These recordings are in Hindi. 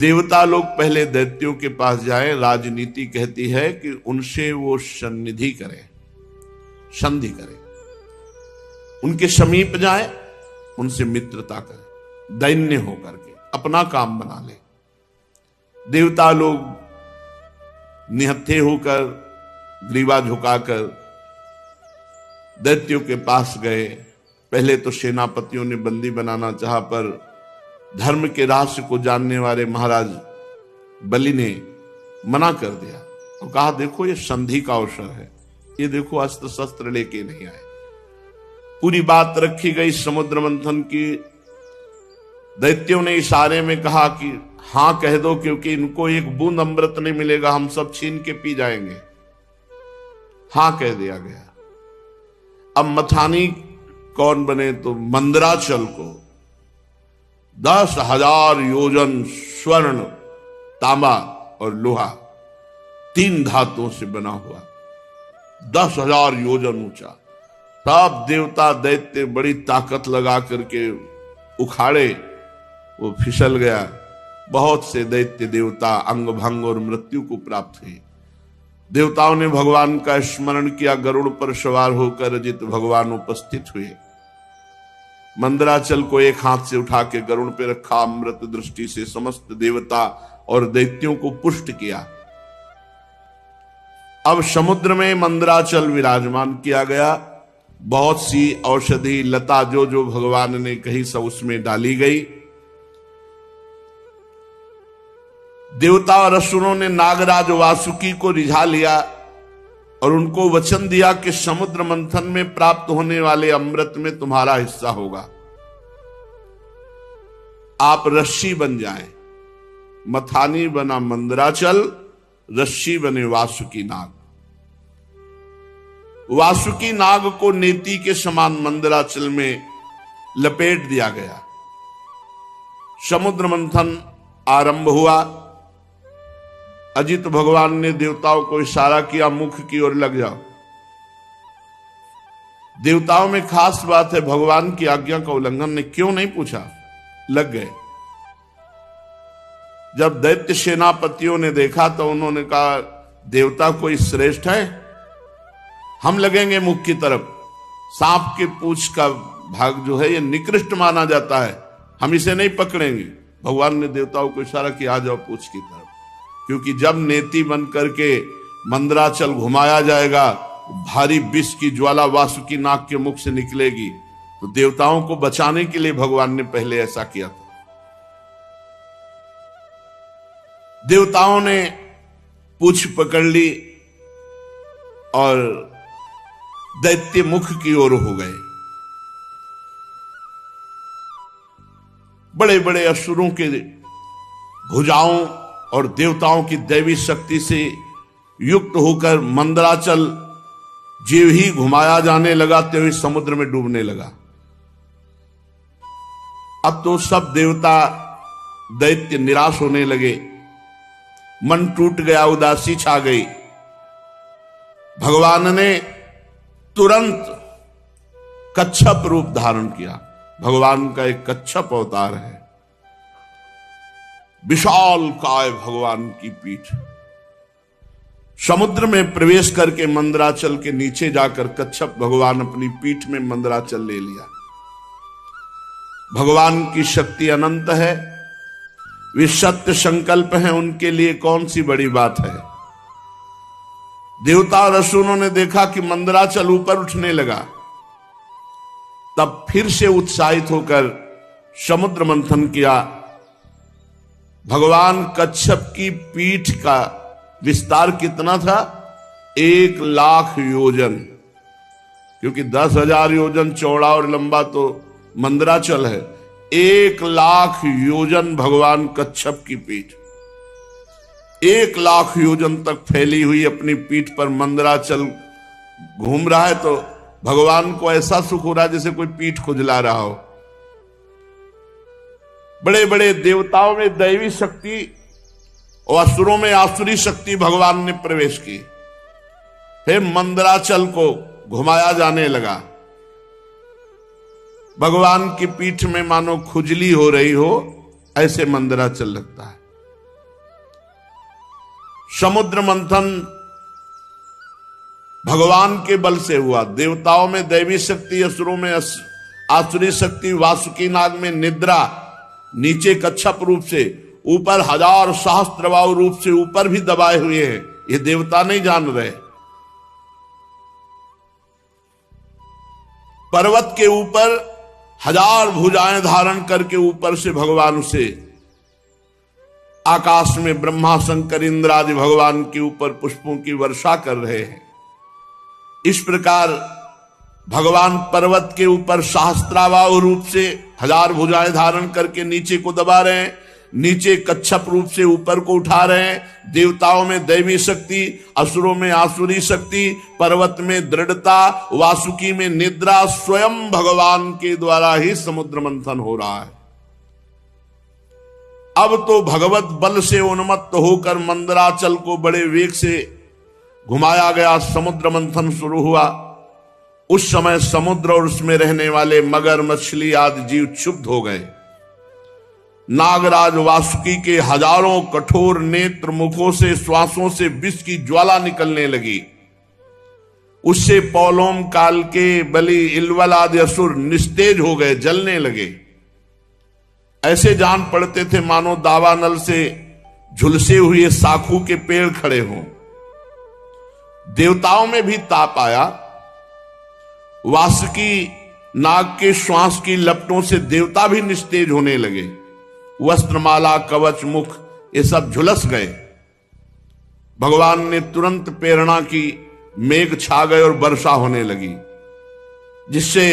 देवता लोग पहले दैत्यों के पास जाएं। राजनीति कहती है कि उनसे वो सन्निधि करें, संधि करें, उनके समीप जाएं, उनसे मित्रता करें, दैन्य होकर के अपना काम बना ले। देवता लोग निहत्थे होकर, ग्रीवा झुकाकर दैत्यों के पास गए। पहले तो सेनापतियों ने बंदी बनाना चाहा, पर धर्म के रहस्य को जानने वाले महाराज बलि ने मना कर दिया और कहा देखो ये संधि का अवसर है, ये देखो अस्त्र शस्त्र लेके नहीं आए। पूरी बात रखी गई समुद्र मंथन की। दैत्यों ने इशारे में कहा कि हां कह दो, क्योंकि इनको एक बूंद अमृत नहीं मिलेगा, हम सब छीन के पी जाएंगे। हां कह दिया गया। अब मथानी कौन बने? तो मंदराचल को 10,000 योजन स्वर्ण, तांबा और लोहा, 3 धातुओं से बना हुआ, 10,000 योजन ऊंचा। सब देवता दैत्य बड़ी ताकत लगा करके उखाड़े, वो फिसल गया। बहुत से दैत्य देवता अंग भंग और मृत्यु को प्राप्त हुए। देवताओं ने भगवान का स्मरण किया। गरुड़ पर सवार होकर अजित भगवान उपस्थित हुए। मंदराचल को एक हाथ से उठा के गरुड़ पे रखा, अमृत दृष्टि से समस्त देवता और दैत्यों को पुष्ट किया। अब समुद्र में मंदराचल विराजमान किया गया। बहुत सी औषधि लता जो जो भगवान ने कही सब उसमें डाली गई। देवता और असुरों ने नागराज वासुकी को रिझा लिया और उनको वचन दिया कि समुद्र मंथन में प्राप्त होने वाले अमृत में तुम्हारा हिस्सा होगा। आप रस्सी बन जाएं। मथानी बना मंदराचल, रस्सी बने वासुकी नाग। वासुकी नाग को नेति के समान मंदराचल में लपेट दिया गया। समुद्र मंथन आरंभ हुआ। अजित भगवान ने देवताओं को इशारा किया, मुख की ओर लग जाओ। देवताओं में खास बात है, भगवान की आज्ञा का उल्लंघन ने क्यों नहीं पूछा, लग गए। जब दैत्य सेनापतियों ने देखा तो उन्होंने कहा देवता कोई श्रेष्ठ है, हम लगेंगे मुख की तरफ। सांप के पूंछ का भाग जो है ये निकृष्ट माना जाता है, हम इसे नहीं पकड़ेंगे। भगवान ने देवताओं को इशारा किया, आ जाओ पूंछ की तरफ। क्योंकि जब नेति बन करके मंदराचल घुमाया जाएगा, भारी विष की ज्वाला वासुकी नाग के मुख से निकलेगी। तो देवताओं को बचाने के लिए भगवान ने पहले ऐसा किया था। देवताओं ने पूंछ पकड़ ली और दैत्य मुख की ओर हो गए। बड़े बड़े असुरों के भुजाओं और देवताओं की दैवी शक्ति से युक्त होकर मंदराचल जीव ही घुमाया जाने लगा, त्यों ही समुद्र में डूबने लगा। अब तो सब देवता दैत्य निराश होने लगे, मन टूट गया, उदासी छा गई। भगवान ने तुरंत कच्छप रूप धारण किया। भगवान का एक कच्छप अवतार है। विशाल काय भगवान की पीठ। समुद्र में प्रवेश करके मंदराचल के नीचे जाकर कच्छप भगवान अपनी पीठ में मंदराचल ले लिया। भगवान की शक्ति अनंत है, वे सत्य संकल्प हैं, उनके लिए कौन सी बड़ी बात है। देवता और असुरों ने देखा कि मंदराचल ऊपर उठने लगा, तब फिर से उत्साहित होकर समुद्र मंथन किया। भगवान कच्छप की पीठ का विस्तार कितना था? 1,00,000 योजन। क्योंकि 10,000 योजन चौड़ा और लंबा तो मंदराचल है। 1,00,000 योजन भगवान कच्छप की पीठ, 1,00,000 योजन तक फैली हुई अपनी पीठ पर मंदराचल घूम रहा है। तो भगवान को ऐसा सुख हो रहा है जैसे कोई पीठ खुजला रहा हो। बड़े बड़े देवताओं में दैवी शक्ति और असुरों में आसुरी शक्ति भगवान ने प्रवेश की। फिर मंदराचल को घुमाया जाने लगा। भगवान की पीठ में मानो खुजली हो रही हो, ऐसे मंदराचल लगता है। समुद्र मंथन भगवान के बल से हुआ। देवताओं में दैवी शक्ति, असुरों में आसुरी शक्ति, वासुकी नाग में निद्रा, नीचे कच्छप रूप से, ऊपर हजार सहस्त्रबाहु रूप से ऊपर भी दबाए हुए हैं। ये देवता नहीं जान रहे। पर्वत के ऊपर हजार भुजाएं धारण करके ऊपर से भगवान उसे आकाश में ब्रह्मा शंकर इंद्र आदि भगवान के ऊपर पुष्पों की वर्षा कर रहे हैं। इस प्रकार भगवान पर्वत के ऊपर सहस्त्राबाहु रूप से हजार भुजाएं धारण करके नीचे को दबा रहे हैं, नीचे कच्छप रूप से ऊपर को उठा रहे हैं। देवताओं में दैवी शक्ति, असुरों में आसुरी शक्ति, पर्वत में दृढ़ता, वासुकी में निद्रा, स्वयं भगवान के द्वारा ही समुद्र मंथन हो रहा है। अब तो भगवत बल से उन्मत्त होकर मंदराचल को बड़े वेग से घुमाया गया, समुद्र मंथन शुरू हुआ। उस समय समुद्र और उसमें रहने वाले मगर, मछली आदि जीव क्षुब्ध हो गए। नागराज वासुकी के हजारों कठोर नेत्र मुखों से, श्वासों से विष की ज्वाला निकलने लगी। उससे पौलोम काल के बलि, इलवल आदि असुर निस्तेज हो गए, जलने लगे। ऐसे जान पड़ते थे मानो दावानल से झुलसे हुए साखू के पेड़ खड़े हों। देवताओं में भी ताप आया। वासुकी नाग के श्वास की लपटों से देवता भी निस्तेज होने लगे। वस्त्रमाला, कवच, मुख ये सब झुलस गए। भगवान ने तुरंत प्रेरणा की, मेघ छा गए और वर्षा होने लगी, जिससे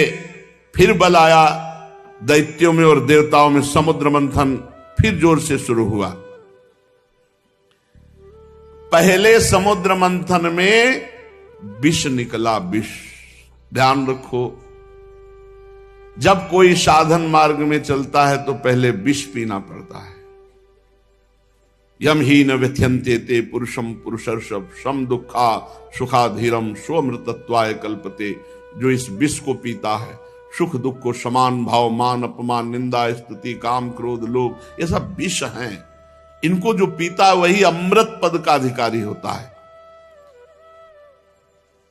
फिर बल आया दैत्यों में और देवताओं में। समुद्र मंथन फिर जोर से शुरू हुआ। पहले समुद्र मंथन में विष निकला, विष। ध्यान रखो, जब कोई साधन मार्ग में चलता है तो पहले विष पीना पड़ता है। यम ही न व्यथ्यन्ते ते पुरुषम पुरुषर्षभ सम दुखा सुखाधीरम स्वमृतत्वाय कल्पते। जो इस विष को पीता है, सुख दुख को समान भाव, मान अपमान, निंदा स्तुति, काम क्रोध लोभ, ये सब विष हैं। इनको जो पीता वही अमृत पद का अधिकारी होता है।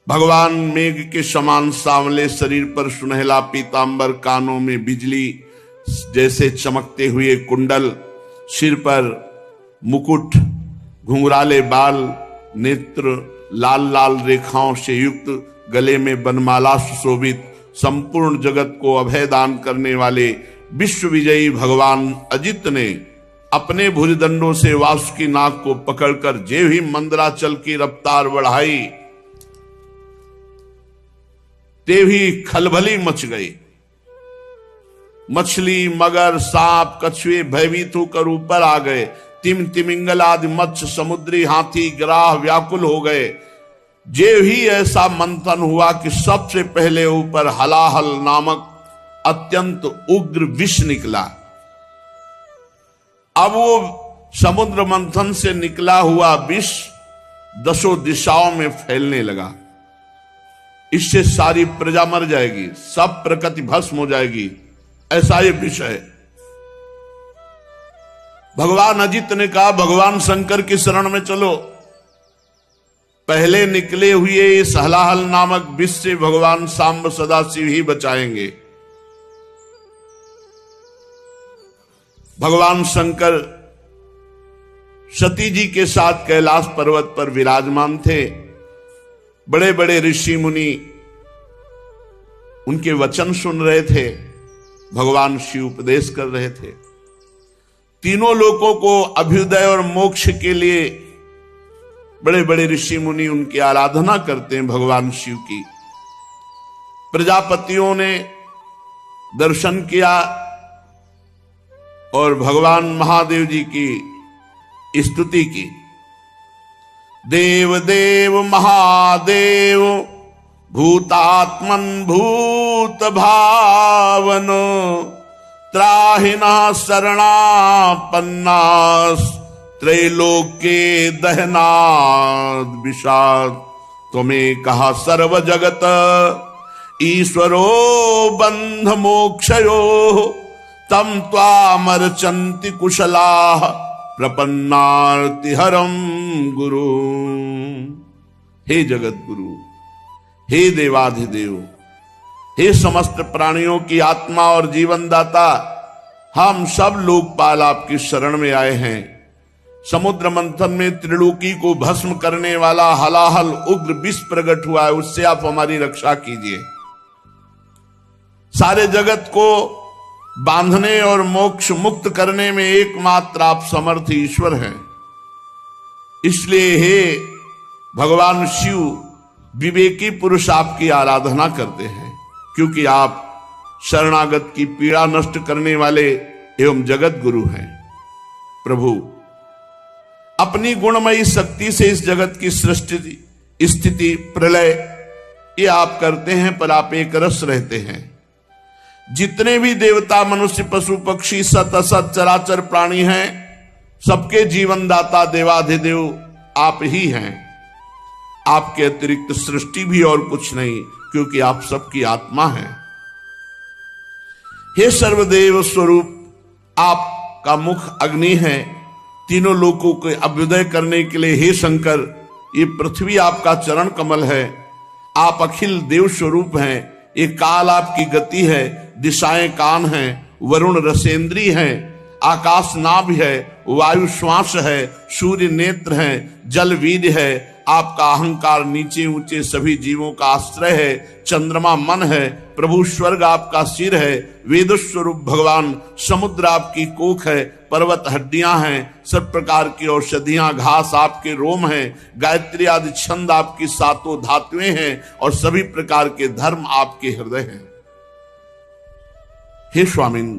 भगवान मेघ के समान सांवले शरीर पर सुनहला पीतांबर, कानों में बिजली जैसे चमकते हुए कुंडल, सिर पर मुकुट, घुंघराले बाल, नेत्र लाल लाल रेखाओं से युक्त, गले में बनमाला सुशोभित, संपूर्ण जगत को अभय दान करने वाले विश्व विजयी भगवान अजित ने अपने भुजदंडों से वासुकी नाग को पकड़कर जे ही मंदराचल की रफ्तार बढ़ाई, ते भी खलबली मच गई। मछली, मगर, सांप, कछुए भयभीत होकर ऊपर आ गए। तिमिंगल आदि मत्स्य, समुद्री हाथी, ग्राह व्याकुल हो गए। जे ही ऐसा मंथन हुआ कि सबसे पहले ऊपर हलाहल नामक अत्यंत उग्र विष निकला। अब वो समुद्र मंथन से निकला हुआ विष दसों दिशाओं में फैलने लगा। इससे सारी प्रजा मर जाएगी, सब प्रकृति भस्म हो जाएगी, ऐसा ये विष है। भगवान अजित ने कहा, भगवान शंकर की शरण में चलो। पहले निकले हुए इस हलाहल नामक विष से भगवान सांब सदाशिव ही बचाएंगे। भगवान शंकर सती जी के साथ कैलाश पर्वत पर विराजमान थे। बड़े बड़े ऋषि मुनि उनके वचन सुन रहे थे, भगवान शिव उपदेश कर रहे थे। तीनों लोगों को अभ्युदय और मोक्ष के लिए बड़े बड़े ऋषि मुनि उनकी आराधना करते हैं, भगवान शिव की। प्रजापतियों ने दर्शन किया और भगवान महादेव जी की स्तुति की। देव देव महादेव भूतात्मन भूत भावन त्राहिना शरणापन्नास त्रैलोक्ये दहनाद विषाद तुम्हें कहा सर्व जगत ईश्वरो बंध मोक्षयो तम त्वामर्चन्ति कुशलाः प्रपन्नार्तिहरम गुरु। हे जगत गुरु, हे देवाधिदेव, हे समस्त प्राणियों की आत्मा और जीवन दाता, हम सब लोकपाल आपकी शरण में आए हैं। समुद्र मंथन में त्रिलोकी को भस्म करने वाला हलाहल उग्र विष प्रकट हुआ है, उससे आप हमारी रक्षा कीजिए। सारे जगत को बांधने और मोक्ष मुक्त करने में एकमात्र आप समर्थ ईश्वर हैं। इसलिए हे भगवान शिव, विवेकी पुरुष आपकी आराधना करते हैं, क्योंकि आप शरणागत की पीड़ा नष्ट करने वाले एवं जगत गुरु हैं। प्रभु, अपनी गुणमयी शक्ति से इस जगत की सृष्टि, स्थिति, प्रलय ये आप करते हैं, पर आप एक रस रहते हैं। जितने भी देवता, मनुष्य, पशु, पक्षी, सत असत चराचर प्राणी हैं, सबके जीवन दाता देवाधिदेव आप ही हैं। आपके अतिरिक्त सृष्टि भी और कुछ नहीं, क्योंकि आप सबकी आत्मा हैं। हे सर्वदेव स्वरूप, आपका मुख अग्नि है। तीनों लोकों को अभ्युदय करने के लिए हे शंकर, ये पृथ्वी आपका चरण कमल है। आप अखिल देव स्वरूप हैं। ये काल आपकी गति है, दिशाएं कान हैं, वरुण रसेंद्री हैं, आकाश नाभ है, वायु श्वास है, सूर्य नेत्र है, जल वीर्य है। आपका अहंकार नीचे ऊंचे सभी जीवों का आश्रय है। चंद्रमा मन है, प्रभु स्वर्ग आपका सिर है। वेद स्वरूप भगवान, समुद्र आपकी कोख है, पर्वत हड्डियां हैं, सब प्रकार की औषधियां, घास आपके रोम हैं, गायत्री आदि छंद आपकी सातों धातुएं हैं, और सभी प्रकार के धर्म आपके हृदय हैं। हे स्वामिन,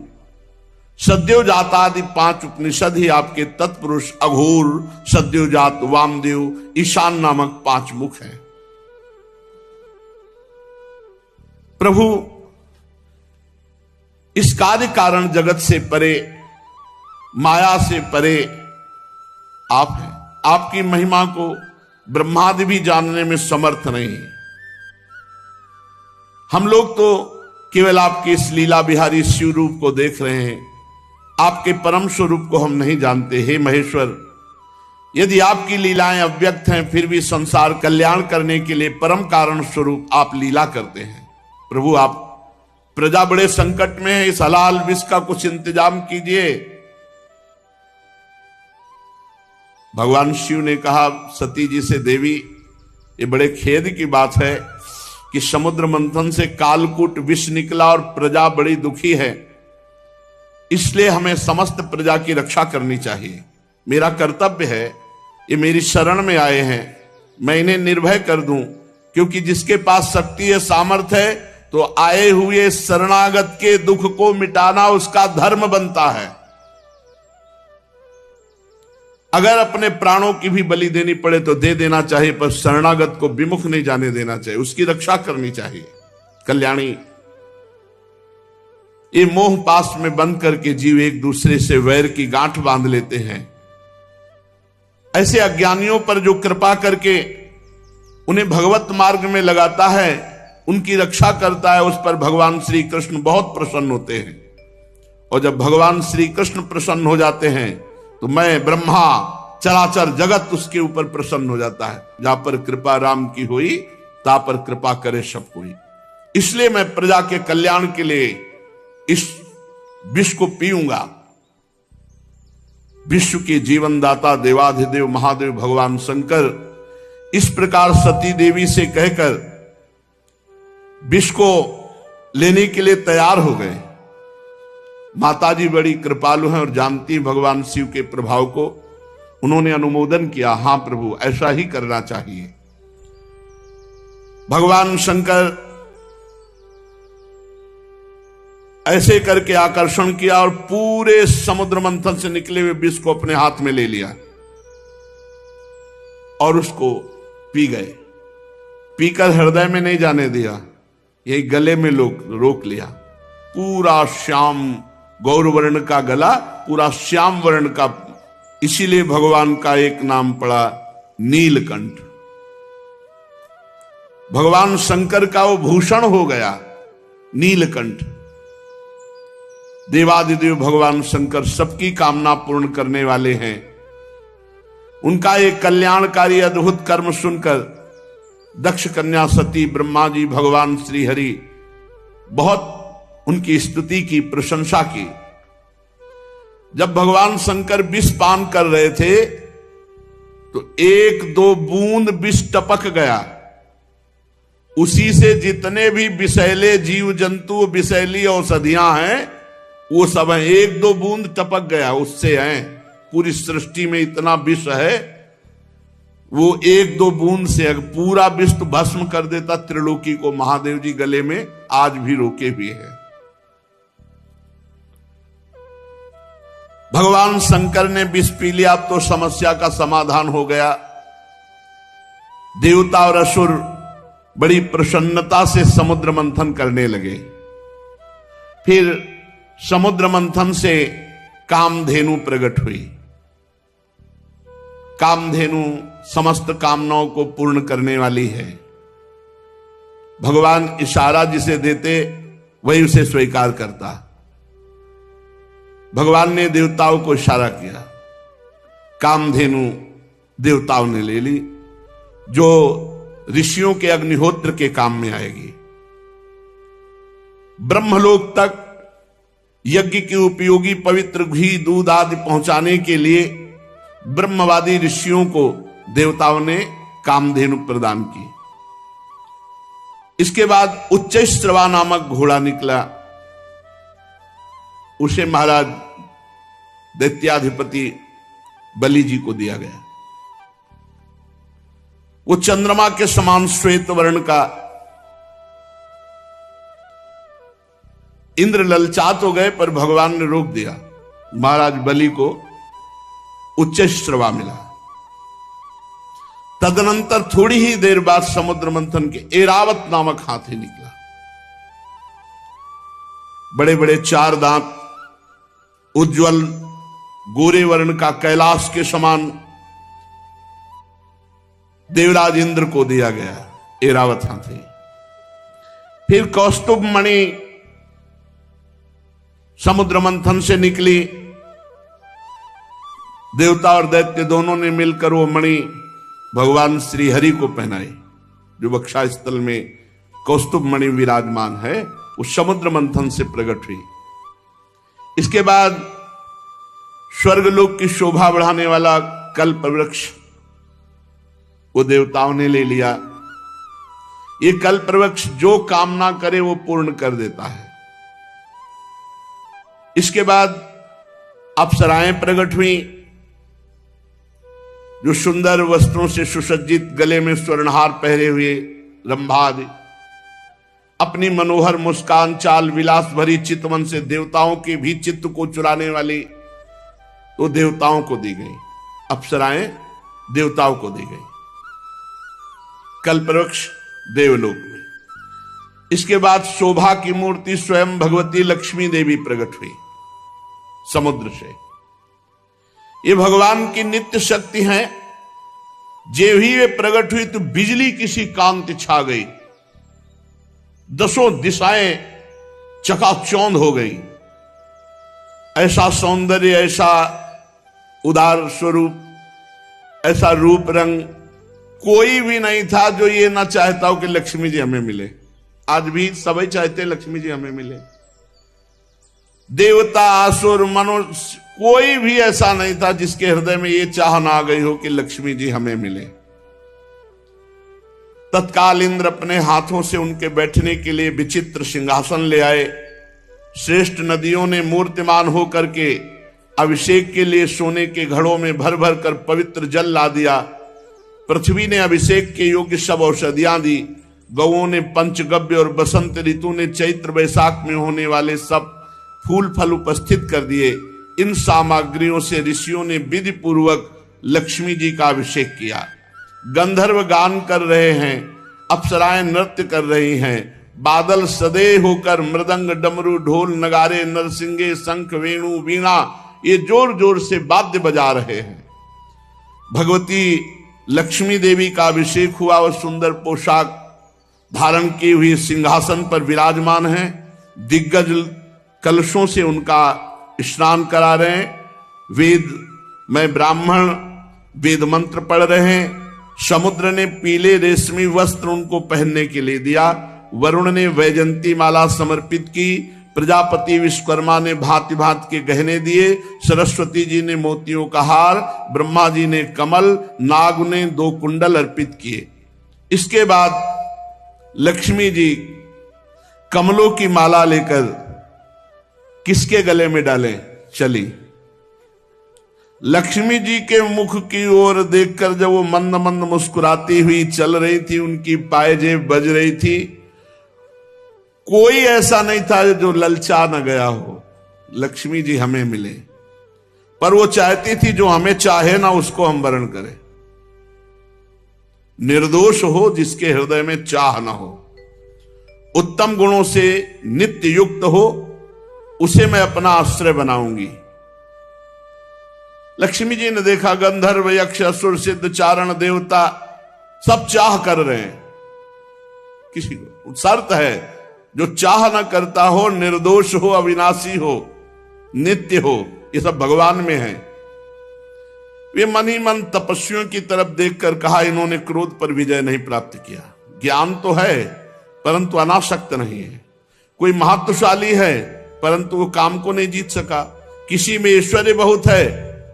सद्योजात आदि 5 उपनिषद ही आपके तत्पुरुष अघोर, सद्योजात, वामदेव, ईशान नामक 5 मुख हैं। प्रभु, इस कार्य कारण जगत से परे, माया से परे आप हैं। आपकी महिमा को ब्रह्मादि भी जानने में समर्थ नहीं। हम लोग तो केवल आपके इस लीला बिहारी शिव रूप को देख रहे हैं, आपके परम स्वरूप को हम नहीं जानते। हे महेश्वर, यदि आपकी लीलाएं अव्यक्त हैं, फिर भी संसार कल्याण करने के लिए परम कारण स्वरूप आप लीला करते हैं। प्रभु, आप प्रजा बड़े संकट में है, इस हलाल विष का कुछ इंतजाम कीजिए। भगवान शिव ने कहा सती जी से, देवी, ये बड़े खेद की बात है कि समुद्र मंथन से कालकूट विष निकला और प्रजा बड़ी दुखी है। इसलिए हमें समस्त प्रजा की रक्षा करनी चाहिए। मेरा कर्तव्य है, ये मेरी शरण में आए हैं, मैं इन्हें निर्भय कर दूं, क्योंकि जिसके पास शक्ति है, सामर्थ्य है, तो आए हुए शरणागत के दुख को मिटाना उसका धर्म बनता है। अगर अपने प्राणों की भी बलि देनी पड़े तो दे देना चाहिए, पर शरणागत को विमुख नहीं जाने देना चाहिए, उसकी रक्षा करनी चाहिए। कल्याणी, ये मोह पास में बंद करके जीव एक दूसरे से वैर की गांठ बांध लेते हैं। ऐसे अज्ञानियों पर जो कृपा करके उन्हें भगवत मार्ग में लगाता है, उनकी रक्षा करता है, उस पर भगवान श्री कृष्ण बहुत प्रसन्न होते हैं। और जब भगवान श्री कृष्ण प्रसन्न हो जाते हैं, तो मैं ब्रह्मा, चराचर जगत उसके ऊपर प्रसन्न हो जाता है। जहां पर कृपा राम की हुई, ता पर कृपा करे सब कोई। इसलिए मैं प्रजा के कल्याण के लिए इस विष को पीऊंगा। विश्व के जीवन दाता देवाधिदेव महादेव भगवान शंकर इस प्रकार सती देवी से कहकर विष को लेने के लिए तैयार हो गए। माताजी बड़ी कृपालु हैं और जानती भगवान शिव के प्रभाव को। उन्होंने अनुमोदन किया, हां प्रभु, ऐसा ही करना चाहिए। भगवान शंकर ऐसे करके आकर्षण किया और पूरे समुद्र मंथन से निकले हुए विष को अपने हाथ में ले लिया और उसको पी गए। पीकर हृदय में नहीं जाने दिया, यही गले में रोक लिया। पूरा श्याम गौर वर्ण का गला, पूरा श्याम वर्ण का, इसीलिए भगवान का एक नाम पड़ा नीलकंठ। भगवान शंकर का वो भूषण हो गया नीलकंठ। देवादिदेव भगवान शंकर सबकी कामना पूर्ण करने वाले हैं। उनका एक कल्याणकारी अद्भुत कर्म सुनकर दक्ष कन्या सती ब्रह्मा जी भगवान श्री हरि बहुत उनकी स्तुति की, प्रशंसा की। जब भगवान शंकर विष पान कर रहे थे तो 1-2 बूंद विष टपक गया। उसी से जितने भी विषैले जीव जंतु, विषैली औषधियां हैं, वो सब हैं। 1-2 बूंद टपक गया, उससे हैं। पूरी सृष्टि में इतना विष है, वो 1-2 बूंद से अगर पूरा विष तो भस्म कर देता त्रिलोकी को। महादेव जी गले में आज भी रोके हुए हैं। भगवान शंकर ने विष पी लिया तो समस्या का समाधान हो गया। देवता और असुर बड़ी प्रसन्नता से समुद्र मंथन करने लगे। फिर समुद्र मंथन से कामधेनु प्रकट हुई। कामधेनु समस्त कामनाओं को पूर्ण करने वाली है। भगवान इशारा जिसे देते वही उसे स्वीकार करता। भगवान ने देवताओं को इशारा किया, कामधेनु देवताओं ने ले ली, जो ऋषियों के अग्निहोत्र के काम में आएगी। ब्रह्मलोक तक यज्ञ के उपयोगी पवित्र घी, दूध आदि पहुंचाने के लिए ब्रह्मवादी ऋषियों को देवताओं ने कामधेनु प्रदान की। इसके बाद उच्चैश्रवा नामक घोड़ा निकला। उसे महाराज दैत्याधिपति बलि जी को दिया गया। वो चंद्रमा के समान श्वेत वर्ण का। इंद्र ललचा तो गए पर भगवान ने रोक दिया। महाराज बलि को उच्चैश्रवा मिला। तदनंतर थोड़ी ही देर बाद समुद्र मंथन के ऐरावत नामक हाथी निकला। बड़े बड़े 4 दांत, उज्ज्वल गोरे वर्ण का, कैलाश के समान। देवराज इंद्र को दिया गया ऐरावत हाथी। फिर कौस्तुभ मणि समुद्र मंथन से निकली। देवता और दैत्य दोनों ने मिलकर वो मणि भगवान श्री हरि को पहनाई। जो वक्षा स्थल में कौस्तुभ मणि विराजमान है, उस समुद्र मंथन से प्रकट हुई। इसके बाद स्वर्गलोक की शोभा बढ़ाने वाला कल्प वृक्ष वो देवताओं ने ले लिया। ये कल्प वृक्ष जो कामना करे वो पूर्ण कर देता है। इसके बाद अप्सराएं प्रकट हुई, जो सुंदर वस्त्रों से सुसज्जित, गले में स्वर्णहार पहरे हुए रंभादि, अपनी मनोहर मुस्कान, चाल विलास भरी चितवन से देवताओं के भी चित्त को चुराने वाली तो देवताओं को दी गई। अप्सराएं देवताओं को दी गई। कल्पवृक्ष देवलोक में। इसके बाद शोभा की मूर्ति स्वयं भगवती लक्ष्मी देवी प्रकट हुई समुद्र से। ये भगवान की नित्य शक्ति है। जे ही वे प्रकट हुई तो बिजली किसी कांति छा गई। 10 दिशाएं चकाचौंध हो गई। ऐसा सौंदर्य, ऐसा उदार स्वरूप, ऐसा रूप रंग कोई भी नहीं था जो ये ना चाहता हो कि लक्ष्मी जी हमें मिले। आज भी सभी चाहते लक्ष्मी जी हमें मिले। देवता, असुर, मनुष्य, कोई भी ऐसा नहीं था जिसके हृदय में ये चाह ना आ गई हो कि लक्ष्मी जी हमें मिले। तत्काल इंद्र अपने हाथों से उनके बैठने के लिए विचित्र सिंहासन ले आए। श्रेष्ठ नदियों ने मूर्तिमान होकर के अभिषेक के लिए सोने के घड़ों में भर भर कर पवित्र जल ला दिया। पृथ्वी ने अभिषेक के योग्य सब औषधियां दी। गौओं ने पंचगव्य और बसंत ऋतु ने चैत्र वैशाख में होने वाले सब फूल फल उपस्थित कर दिए। इन सामग्रियों से ऋषियों ने विधि पूर्वक लक्ष्मी जी का अभिषेक किया। गंधर्व गान कर रहे हैं, अप्सराएं नृत्य कर रही हैं। बादल सदैव होकर मृदंग, डमरू, ढोल, नगारे, नरसिंगे, शंख, वेणु, वीणा ये जोर जोर से वाद्य बजा रहे हैं। भगवती लक्ष्मी देवी का अभिषेक हुआ और सुंदर पोशाक धारण की हुई सिंहासन पर विराजमान है। दिग्गज कलशों से उनका स्नान करा रहे हैं। वेद में ब्राह्मण वेद मंत्र पढ़ रहे हैं। समुद्र ने पीले रेशमी वस्त्र उनको पहनने के लिए दिया। वरुण ने वैजंती माला समर्पित की। प्रजापति विश्वकर्मा ने भांति भांति के गहने दिए। सरस्वती जी ने मोतियों का हार, ब्रह्मा जी ने कमल, नाग ने 2 कुंडल अर्पित किए। इसके बाद लक्ष्मी जी कमलों की माला लेकर किसके गले में डाले चली। लक्ष्मी जी के मुख की ओर देखकर जब वो मंद मंद मुस्कुराती हुई चल रही थी, उनकी पायजेब बज रही थी, कोई ऐसा नहीं था जो ललचा न गया हो लक्ष्मी जी हमें मिले। पर वो चाहती थी जो हमें चाहे ना उसको हम वरण करें। निर्दोष हो जिसके हृदय में चाह ना हो, उत्तम गुणों से नित्य युक्त हो, उसे मैं अपना आश्रय बनाऊंगी। लक्ष्मी जी ने देखा गंधर्व यक्ष असुर सिद्ध चारण देवता सब चाह कर रहे हैं। किसी को शर्त है, जो चाह ना करता हो, निर्दोष हो, अविनाशी हो, नित्य हो, ये सब भगवान में है। वे मन ही मन तपस्वियों की तरफ देखकर कहा, इन्होंने क्रोध पर विजय नहीं प्राप्त किया। ज्ञान तो है परंतु अनासक्त नहीं है। कोई महत्वशाली है परंतु वो काम को नहीं जीत सका। किसी में ऐश्वर्य बहुत है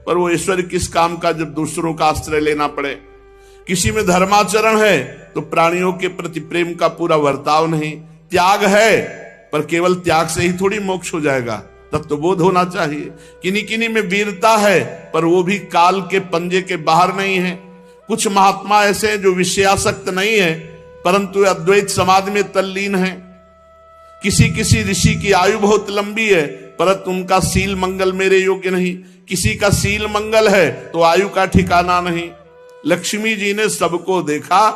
पर वो ऐश्वर्य किस काम का जब दूसरों का आश्रय लेना पड़े। किसी में धर्माचरण है तो प्राणियों के प्रति प्रेम का पूरा वर्ताव नहीं। त्याग है पर केवल त्याग से ही थोड़ी मोक्ष हो जाएगा, तब तो बोध होना चाहिए। किन्हीं किन्हीं में वीरता है पर वो भी काल के पंजे के बाहर नहीं है। कुछ महात्मा ऐसे हैं जो विषयासक्त नहीं है परंतु अद्वैत समाधि में तल्लीन है। किसी किसी ऋषि की आयु बहुत लंबी है परंतु उनका सील मंगल मेरे योग्य नहीं। किसी का सील मंगल है तो आयु का ठिकाना नहीं। लक्ष्मी जी ने सबको देखा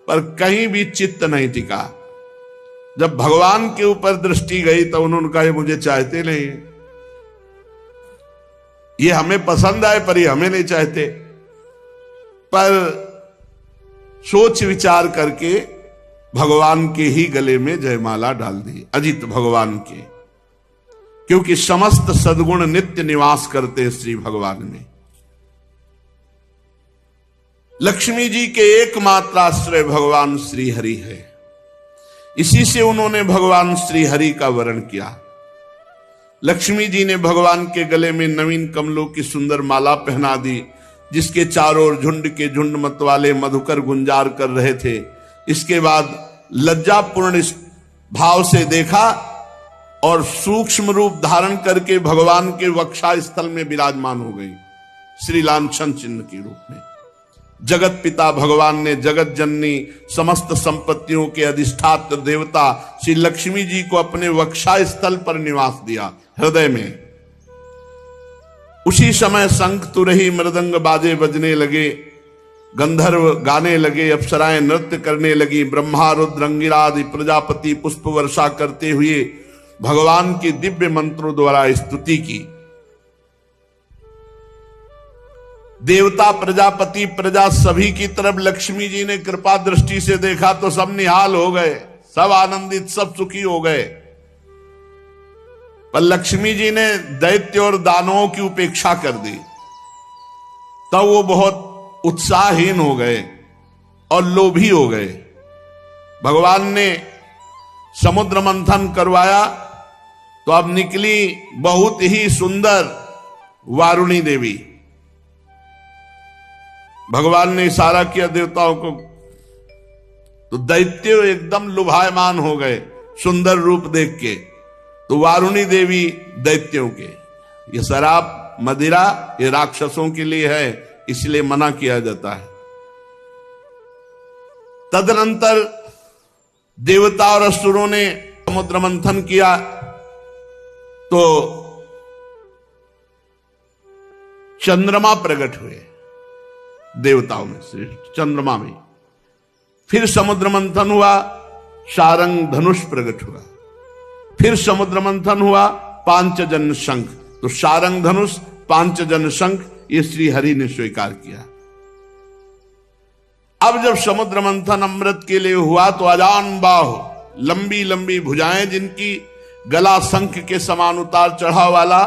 पर कहीं भी चित्त नहीं टिका। जब भगवान के ऊपर दृष्टि गई तो उन्होंने कहा, ये मुझे चाहते नहीं, ये हमें पसंद आए पर ये हमें नहीं चाहते। पर सोच विचार करके भगवान के ही गले में जयमाला डाल दी, अजित भगवान के, क्योंकि समस्त सद्गुण नित्य निवास करते श्री भगवान में। लक्ष्मी जी के एकमात्र आश्रय भगवान श्री हरि है। इसी से उन्होंने भगवान श्री हरि का वर्ण किया। लक्ष्मी जी ने भगवान के गले में नवीन कमलों की सुंदर माला पहना दी, जिसके चारों ओर झुंड के झुंड मतवाले मधुकर गुंजार कर रहे थे। इसके बाद लज्जापूर्ण भाव से देखा और सूक्ष्म रूप धारण करके भगवान के वक्षा स्थल में विराजमान हो गई, श्री लांछन चिन्ह के रूप में। जगत पिता भगवान ने जगत जननी समस्त संपत्तियों के अधिष्ठात्र देवता श्री लक्ष्मी जी को अपने वक्षा स्थल पर निवास दिया, हृदय में। उसी समय शंख तुरही मृदंग बाजे बजने लगे, गंधर्व गाने लगे, अप्सराएं नृत्य करने लगी। ब्रह्मा रुद्र अंगिरा आदि प्रजापति पुष्प वर्षा करते हुए भगवान की दिव्य मंत्रों द्वारा स्तुति की। देवता प्रजापति प्रजा सभी की तरफ लक्ष्मी जी ने कृपा दृष्टि से देखा तो सब निहाल हो गए, सब आनंदित, सब सुखी हो गए। पर लक्ष्मी जी ने दैत्य और दानवों की उपेक्षा कर दी, तब वो बहुत उत्साहहीन हो गए और लोभी हो गए। भगवान ने समुद्र मंथन करवाया तो अब निकली बहुत ही सुंदर वारुणी देवी। भगवान ने इशारा किया देवताओं को, तो दैत्य एकदम लुभायमान हो गए सुंदर रूप देख के। तो वारुणी देवी दैत्यों के, ये शराब मदिरा ये राक्षसों के लिए है, इसलिए मना किया जाता है। तदनंतर देवता और असुरों ने समुद्र मंथन किया तो चंद्रमा प्रकट हुए देवताओं में से, चंद्रमा में। फिर समुद्र मंथन हुआ, सारंग धनुष प्रकट हुआ। फिर समुद्र मंथन हुआ, पांचजन्य शंख। तो सारंग धनुष, पांचजन्य शंख ये श्री हरि ने स्वीकार किया। अब जब समुद्र मंथन अमृत के लिए हुआ तो अजान बाहु, लंबी लंबी भुजाएं जिनकी, गला शंख के समान उतार चढ़ाव वाला,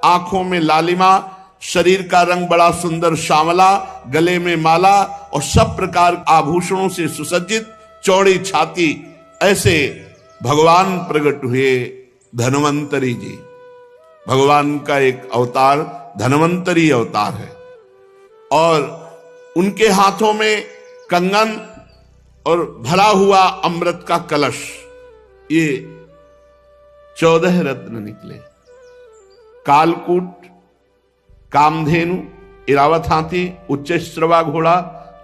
आंखों में लालिमा, शरीर का रंग बड़ा सुंदर श्यामला, गले में माला और सब प्रकार आभूषणों से सुसज्जित, चौड़ी छाती, ऐसे भगवान प्रकट हुए धन्वंतरी जी। भगवान का एक अवतार धन्वंतरी अवतार है और उनके हाथों में कंगन और भरा हुआ अमृत का कलश, ये 14 रत्न निकले। कालकूट, कामधेनु, इरावत हाथी, उच्चश्रवा घोड़ा,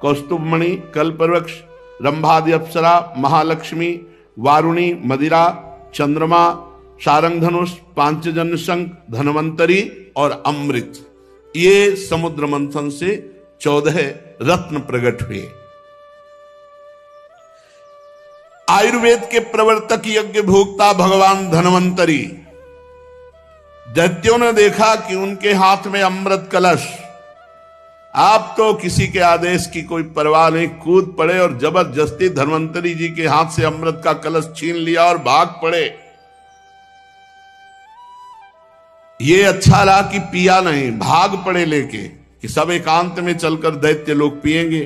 कौस्तुभमणि, कल्पवृक्ष, रंभादि अप्सरा, महालक्ष्मी, वारुणी, मदिरा, चंद्रमा, सारंग धनुष, पांचजन्य शंख, धन्वंतरी और अमृत, ये समुद्र मंथन से 14 रत्न प्रकट हुए। आयुर्वेद के प्रवर्तक यज्ञ भोक्ता भगवान धन्वंतरी, दैत्यों ने देखा कि उनके हाथ में अमृत कलश, आप तो किसी के आदेश की कोई परवाह नहीं, कूद पड़े और जबरदस्ती धन्वंतरी जी के हाथ से अमृत का कलश छीन लिया और भाग पड़े। ये अच्छा रहा कि पिया नहीं, भाग पड़े लेके कि सब एकांत में चलकर दैत्य लोग पिएंगे।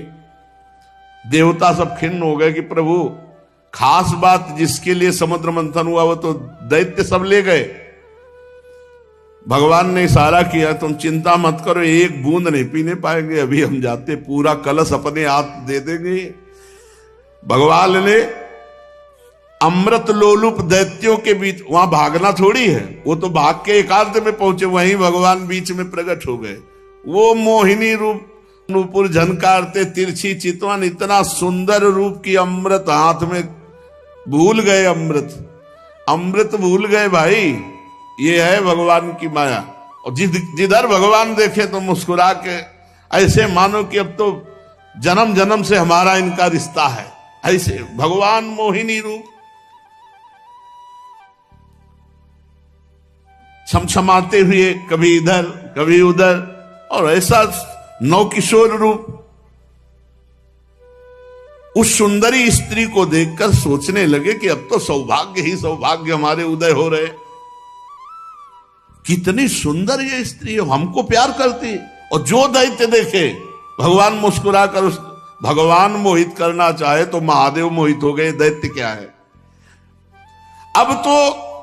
देवता सब खिन्न हो गए कि प्रभु, खास बात जिसके लिए समुद्र मंथन हुआ वो तो दैत्य सब ले गए। भगवान ने इशारा किया, तुम चिंता मत करो, एक बूंद नहीं पीने पाएंगे, अभी हम जाते पूरा कलश अपने हाथ दे देंगे। भगवान ने अमृत लोलुप दैत्यों के बीच, वहां भागना थोड़ी है, वो तो भाग के एकांत में पहुंचे, वहीं भगवान बीच में प्रकट हो गए। वो मोहिनी रूप, नूपुर झनकारते, तिरछी चितवन, इतना सुंदर रूप की अमृत हाथ में, भूल गए अमृत भूल गए भाई। ये है भगवान की माया। और जिधर भगवान देखे तो मुस्कुरा के, ऐसे मानो कि अब तो जन्म जन्म से हमारा इनका रिश्ता है, ऐसे भगवान मोहिनी रूप, छमछमाते हुए कभी इधर कभी उधर, और ऐसा नवकिशोर रूप। उस सुंदरी स्त्री को देखकर सोचने लगे कि अब तो सौभाग्य ही सौभाग्य हमारे उदय हो रहे। कितनी सुंदर ये स्त्री है, हमको प्यार करती। और जो दैत्य देखे, भगवान मुस्कुरा कर उस भगवान मोहित करना चाहे तो महादेव मोहित हो गए, दैत्य क्या है। अब तो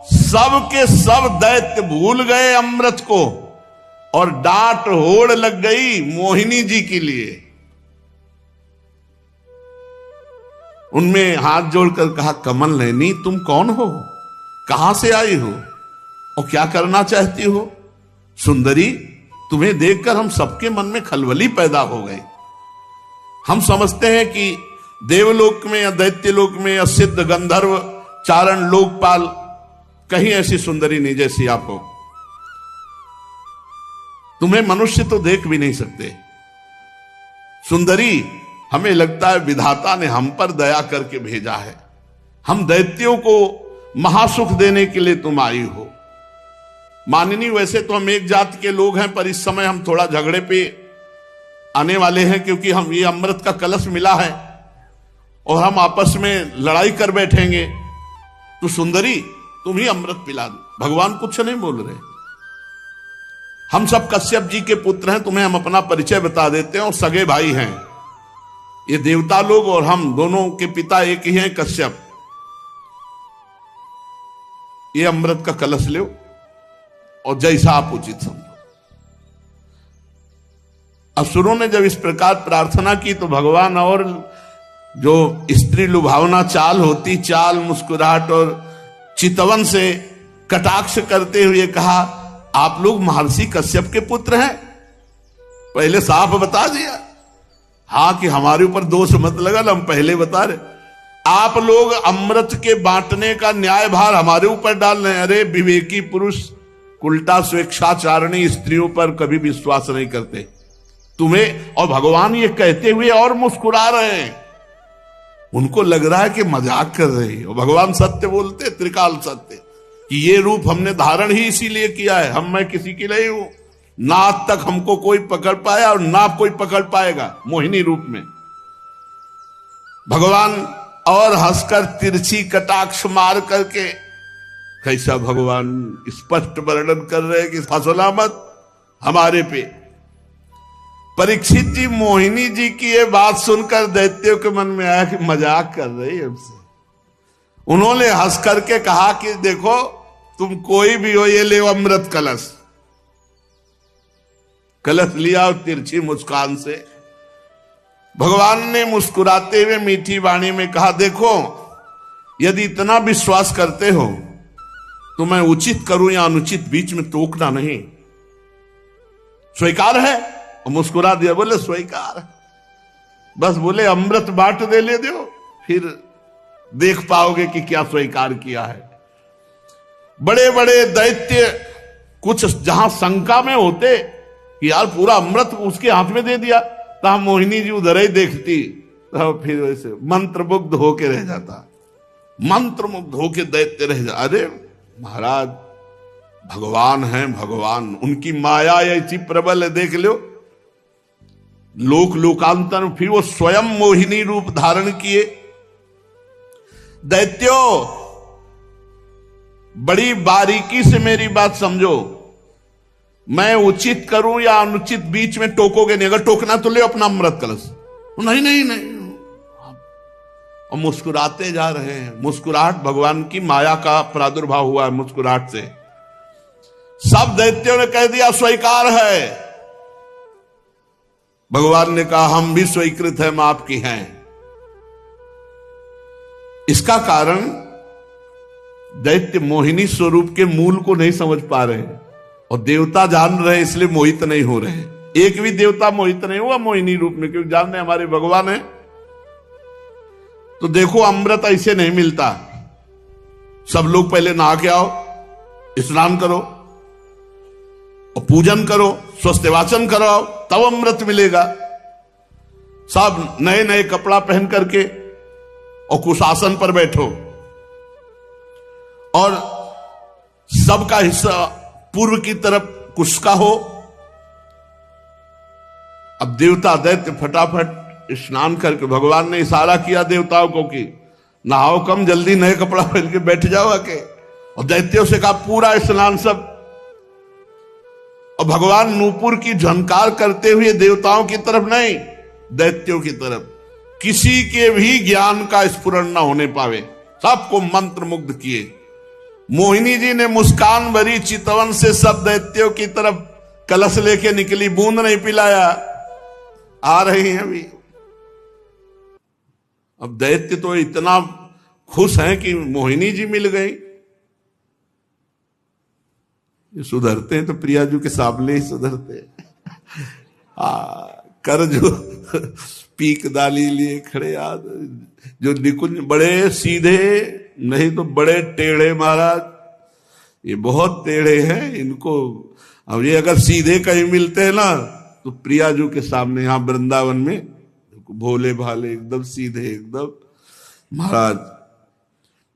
सब के सब दैत्य भूल गए अमृत को और डांट होड़ लग गई मोहिनी जी के लिए। उनमें हाथ जोड़कर कहा, कमल नैनी तुम कौन हो, कहां से आई हो और क्या करना चाहती हो। सुंदरी, तुम्हें देखकर हम सबके मन में खलबली पैदा हो गई। हम समझते हैं कि देवलोक में या दैत्यलोक में या सिद्ध गंधर्व चारण लोकपाल कहीं ऐसी सुंदरी नहीं जैसी आप हो। तुम्हें मनुष्य तो देख भी नहीं सकते। सुंदरी, हमें लगता है विधाता ने हम पर दया करके भेजा है, हम दैत्यों को महासुख देने के लिए तुम आई हो। माननी, वैसे तो हम एक जात के लोग हैं, पर इस समय हम थोड़ा झगड़े पे आने वाले हैं, क्योंकि हम ये अमृत का कलश मिला है और हम आपस में लड़ाई कर बैठेंगे। तो सुंदरी, तुम ही अमृत पिला दो। भगवान कुछ नहीं बोल रहे। हम सब कश्यप जी के पुत्र हैं, तुम्हें हम अपना परिचय बता देते हैं और सगे भाई हैं। ये देवता लोग और हम दोनों के पिता एक ही हैं, कश्यप। ये अमृत का कलश लो और जैसा आप उचित समझो। असुरों ने जब इस प्रकार प्रार्थना की तो भगवान और जो स्त्री लुभावना चाल होती, चाल, मुस्कुराहट और चितवन से कटाक्ष करते हुए कहा, आप लोग महर्षि कश्यप के पुत्र हैं। पहले साफ बता दिया, हाँ, कि हमारे ऊपर दोष मत लगा, हम पहले बता रहे। आप लोग अमृत के बांटने का न्याय भार हमारे ऊपर डाल रहे हैं। अरे विवेकी पुरुष उल्टा स्वेच्छाचारणी स्त्रियों पर कभी विश्वास नहीं करते तुम्हें। और भगवान ये कहते हुए और मुस्कुरा रहे हैं, उनको लग रहा है कि मजाक कर रहे हैं। और भगवान सत्य बोलते, त्रिकाल सत्य, कि ये रूप हमने धारण ही इसीलिए किया है, मैं किसी की नहीं हूं, ना आज तक हमको कोई पकड़ पाया और ना कोई पकड़ पाएगा मोहिनी रूप में। भगवान और हंसकर तिरछी कटाक्ष मार करके कैसा भगवान स्पष्ट वर्णन कर रहे हैं कि फसला मत हमारे पे। परीक्षित जी मोहिनी जी की ये बात सुनकर दैत्यों के मन में आया कि मजाक कर रही है हमसे। उन्होंने हंस करके कहा कि देखो तुम कोई भी हो, ये ले अमृत कलश। कलश लिया और तिरछी मुस्कान से भगवान ने मुस्कुराते हुए मीठी वाणी में कहा, देखो यदि इतना विश्वास करते हो तो मैं उचित करूं या अनुचित बीच में टोकना नहीं। स्वीकार है? और मुस्कुरा दिया, बोले स्वीकार। बस बोले अमृत बांट दे ले दो, फिर देख पाओगे कि क्या स्वीकार किया है। बड़े बड़े दैत्य कुछ जहां शंका में होते कि यार पूरा अमृत उसके हाथ में दे दिया, तो मोहिनी जी उधर ही देखती तो फिर वैसे मंत्रमुग्ध होके रह जाता। मंत्रमुग्ध होके दैत्य रह जा। अरे महाराज भगवान हैं, भगवान, उनकी माया ऐसी प्रबल है, देख लो। लोक लोकांतर फिर वो स्वयं मोहिनी रूप धारण किए। दैत्यों बड़ी बारीकी से मेरी बात समझो। मैं उचित करूं या अनुचित बीच में टोकोगे नहीं। अगर टोकना तो ले अपना अमृत कलश। नहीं नहीं नहीं, और मुस्कुराते जा रहे हैं। मुस्कुराहट भगवान की माया का प्रादुर्भाव हुआ है मुस्कुराहट से। सब दैत्यों ने कह दिया स्वीकार है। भगवान ने कहा हम भी स्वीकृत हैं, आपकी हैं। इसका कारण दैत्य मोहिनी स्वरूप के मूल को नहीं समझ पा रहे और देवता जान रहे, इसलिए मोहित नहीं हो रहे। एक भी देवता मोहित नहीं हुआ मोहिनी रूप में, क्योंकि जानते हमारे भगवान है। तो देखो अमृत ऐसे नहीं मिलता। सब लोग पहले नहा के आओ, स्नान करो और पूजन करो, स्वस्थवाचन कराओ, तब अमृत मिलेगा। सब नए नए कपड़ा पहन करके और कुशासन पर बैठो और सबका हिस्सा पूर्व की तरफ कुश का हो। अब देवता दैत्य फटाफट स्नान करके, भगवान ने इशारा किया देवताओं को कि नहाओ कम, जल्दी नए कपड़ा पहन के बैठ जाओ आके। और दैत्यों से कहा पूरा स्नान सब। और भगवान नूपुर की झंकार करते हुए देवताओं की तरफ नहीं, दैत्यों की तरफ, किसी के भी ज्ञान का स्फुरण न होने पावे, सबको मंत्र मुग्ध किए। मोहिनी जी ने मुस्कान भरी चितवन से सब दैत्यों की तरफ कलश लेके निकली, बूंद नहीं पिलाया। आ रही हैं अभी। अब दैत्य तो इतना खुश हैं कि मोहिनी जी मिल गई। ये सुधरते हैं तो प्रियाजू के सामने ही सुधरते हैं। कर जो पीक दाली लिए खड़े याद, जो निकुंज बड़े सीधे, नहीं तो बड़े टेढ़े महाराज। ये बहुत टेढ़े हैं इनको। अब ये अगर सीधे कहीं मिलते हैं ना तो प्रियाजू के सामने, यहां वृंदावन में भोले भाले एकदम सीधे, एकदम महाराज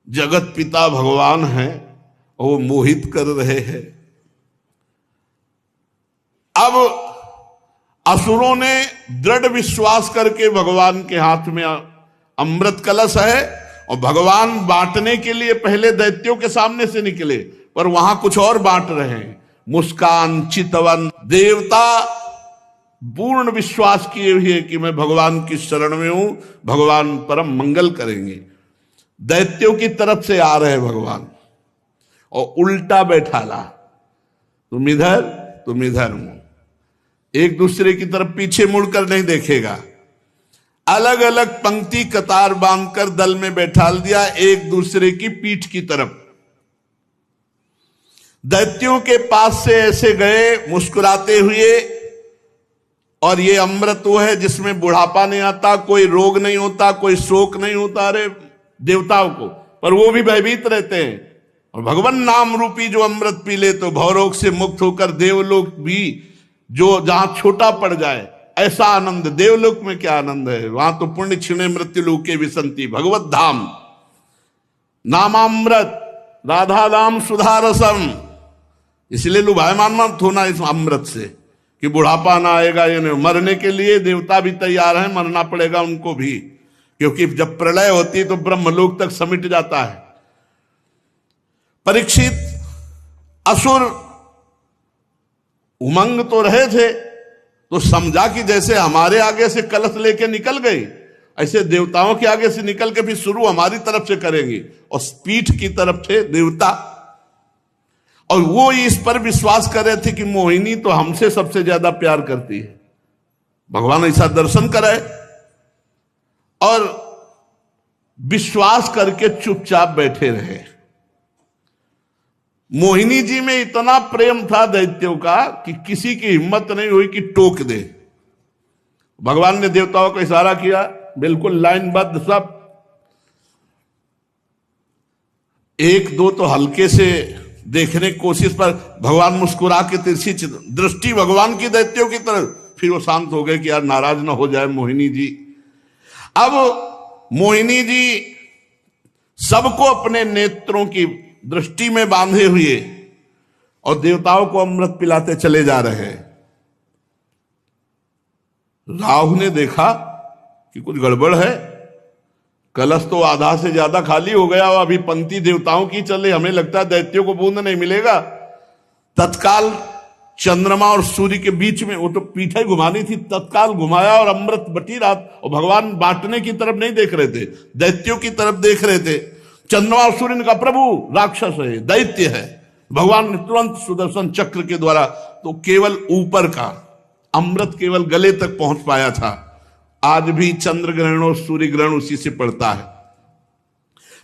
जगत पिता भगवान हैं और वो मोहित कर रहे हैं। अब असुरों ने दृढ़ विश्वास करके भगवान के हाथ में अमृत कलश है और भगवान बांटने के लिए पहले दैत्यों के सामने से निकले, पर वहां कुछ और बांट रहे हैं। मुस्कान चितवन देवता पूर्ण विश्वास किए हुए कि मैं भगवान की शरण में हूं, भगवान परम मंगल करेंगे। दैत्यों की तरफ से आ रहे भगवान और उल्टा बैठाला, तुम इधर तुम इधर। एक दूसरे की तरफ पीछे मुड़कर नहीं देखेगा। अलग अलग पंक्ति कतार बांधकर दल में बैठाल दिया, एक दूसरे की पीठ की तरफ। दैत्यों के पास से ऐसे गए मुस्कुराते हुए, और ये अमृत वो है जिसमें बुढ़ापा नहीं आता, कोई रोग नहीं होता, कोई शोक नहीं होता। अरे देवताओं को, पर वो भी भयभीत रहते हैं। और भगवान नाम रूपी जो अमृत पी ले तो भवरोग से मुक्त होकर देवलोक भी, जो जहां छोटा पड़ जाए, ऐसा आनंद देवलोक में क्या आनंद है। वहां तो पुण्य क्षीणे मृत्यु लोके विसंति, भगवत धाम नामामृत राधा नाम सुधारसम। इसलिए लुभायमान मत होना इस अमृत से कि बुढ़ापा ना आएगा। ये नहीं, मरने के लिए देवता भी तैयार हैं, मरना पड़ेगा उनको भी, क्योंकि जब प्रलय होती है तो ब्रह्मलोक तक समिट जाता है। परीक्षित असुर उमंग तो रहे थे, तो समझा कि जैसे हमारे आगे से कलश लेके निकल गए, ऐसे देवताओं के आगे से निकल के फिर शुरू हमारी तरफ से करेंगे। और पीठ की तरफ थे देवता, और वो इस पर विश्वास कर रहे थे कि मोहिनी तो हमसे सबसे ज्यादा प्यार करती है। भगवान ऐसा दर्शन कराए और विश्वास करके चुपचाप बैठे रहे। मोहिनी जी में इतना प्रेम था दैत्यों का कि किसी की हिम्मत नहीं हुई कि टोक दे। भगवान ने देवताओं को इशारा किया, बिल्कुल लाइनबद्ध सब। एक दो तो हल्के से देखने की कोशिश पर भगवान मुस्कुरा के तिरछी दृष्टि भगवान की दैत्यों की तरफ, फिर वो शांत हो गए कि यार नाराज ना हो जाए मोहिनी जी। अब मोहिनी जी सबको अपने नेत्रों की दृष्टि में बांधे हुए और देवताओं को अमृत पिलाते चले जा रहे हैं। राहु ने देखा कि कुछ गड़बड़ है, कलश तो आधा से ज्यादा खाली हो गया और अभी पंक्ति देवताओं की चले, हमें लगता है दैत्यों को बूंद नहीं मिलेगा। तत्काल चंद्रमा और सूर्य के बीच में, वो तो पीठे घुमानी थी, तत्काल घुमाया और अमृत बटी रहा। और भगवान बांटने की तरफ नहीं देख रहे थे, दैत्यों की तरफ देख रहे थे। चंद्रमा और सूर्य ने कहा प्रभु राक्षस है, दैत्य है। भगवान ने तुरंत सुदर्शन चक्र के द्वारा, तो केवल ऊपर का अमृत केवल गले तक पहुंच पाया था। आज भी चंद्र ग्रहण और सूर्य ग्रहण उसी से पड़ता है।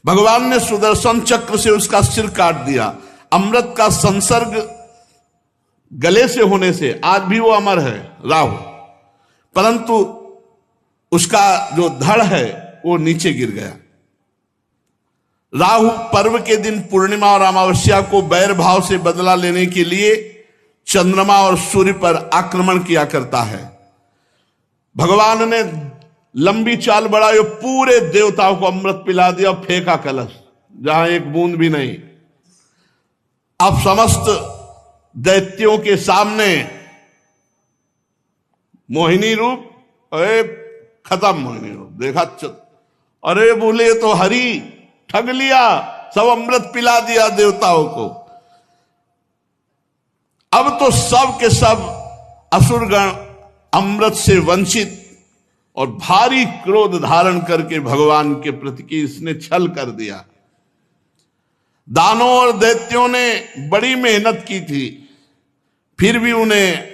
भगवान ने सुदर्शन चक्र से उसका सिर काट दिया। अमृत का संसर्ग गले से होने से आज भी वो अमर है राहु, परंतु उसका जो धड़ है वो नीचे गिर गया। राहु पर्व के दिन पूर्णिमा और अमावस्या को बैर भाव से बदला लेने के लिए चंद्रमा और सूर्य पर आक्रमण किया करता है। भगवान ने लंबी चाल बढ़ाई, पूरे देवताओं को अमृत पिला दिया, फेंका कलश जहां एक बूंद भी नहीं। अब समस्त दैत्यों के सामने मोहिनी रूप, अरे खत्म मोहिनी रूप देखा, अरे बोले तो हरि ठग लिया, सब अमृत पिला दिया देवताओं को। अब तो सब के सब असुरगण अमृत से वंचित और भारी क्रोध धारण करके भगवान के प्रति की इसने छल कर दिया। दानों और दैत्यों ने बड़ी मेहनत की थी, फिर भी उन्हें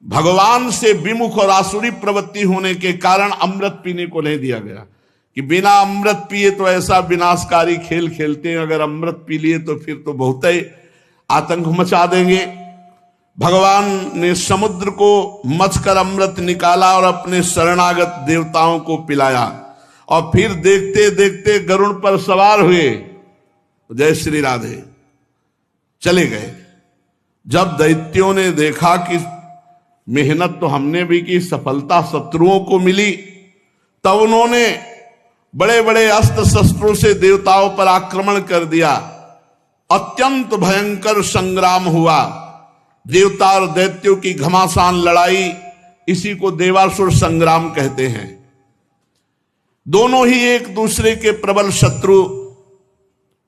भगवान से विमुख और आसुरी प्रवृत्ति होने के कारण अमृत पीने को नहीं दिया गया कि बिना अमृत पिए तो ऐसा विनाशकारी खेल खेलते हैं, अगर अमृत पी लिए तो फिर तो बहुत ही आतंक मचा देंगे। भगवान ने समुद्र को मथकर अमृत निकाला और अपने शरणागत देवताओं को पिलाया, और फिर देखते देखते गरुड़ पर सवार हुए, जय श्री राधे, चले गए। जब दैत्यों ने देखा कि मेहनत तो हमने भी की, सफलता शत्रुओं को मिली, तब उन्होंने बड़े बड़े अस्त्र शस्त्रों से देवताओं पर आक्रमण कर दिया। अत्यंत भयंकर संग्राम हुआ। देवता और दैत्यों की घमासान लड़ाई, इसी को देवासुर संग्राम कहते हैं। दोनों ही एक दूसरे के प्रबल शत्रु,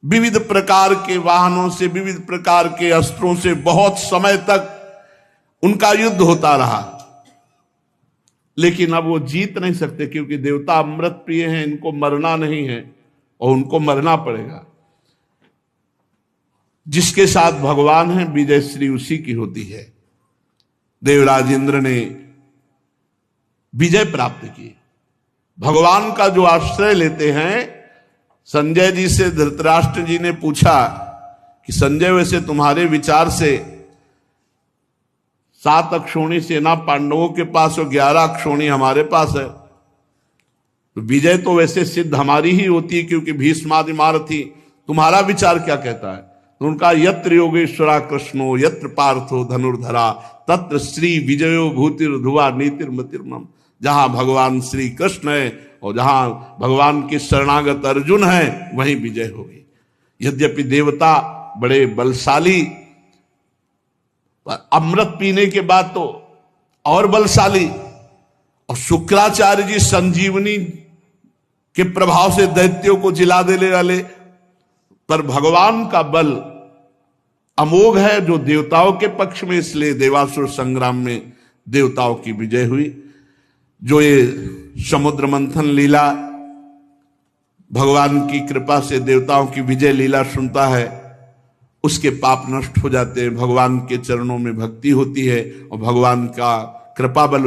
विविध प्रकार के वाहनों से, विविध प्रकार के अस्त्रों से बहुत समय तक उनका युद्ध होता रहा, लेकिन अब वो जीत नहीं सकते क्योंकि देवता अमृत प्रिय हैं, इनको मरना नहीं है और उनको मरना पड़ेगा। जिसके साथ भगवान है विजय श्री उसी की होती है। देवराज इंद्र ने विजय प्राप्त की। भगवान का जो आश्रय लेते हैं, संजय जी से धृतराष्ट्र जी ने पूछा कि संजय वैसे तुम्हारे विचार से 7 अक्षौणी सेना पांडवों के पास और 11 अक्षौणी हमारे पास है, तो विजय तो वैसे सिद्ध हमारी ही होती है क्योंकि भीष्मादि महारथी। तुम्हारा विचार क्या कहता है? तो उनका यत्र योगेश्वरा कृष्णो यत्र पार्थो धनुर्धरा तत्र श्री विजयो भूतिर्धुवा नीतिर्मतिर्मम। जहां भगवान श्री कृष्ण है और जहां भगवान के शरणागत अर्जुन है, वहीं विजय होगी। यद्यपि देवता बड़े बलशाली, अमृत पीने के बाद तो और बलशाली, और शुक्राचार्य जी संजीवनी के प्रभाव से दैत्यों को जिला देने वाले, पर भगवान का बल अमोघ है जो देवताओं के पक्ष में, इसलिए देवासुर संग्राम में देवताओं की विजय हुई। जो ये समुद्र मंथन लीला, भगवान की कृपा से देवताओं की विजय लीला सुनता है, उसके पाप नष्ट हो जाते हैं, भगवान के चरणों में भक्ति होती है और भगवान का कृपा बल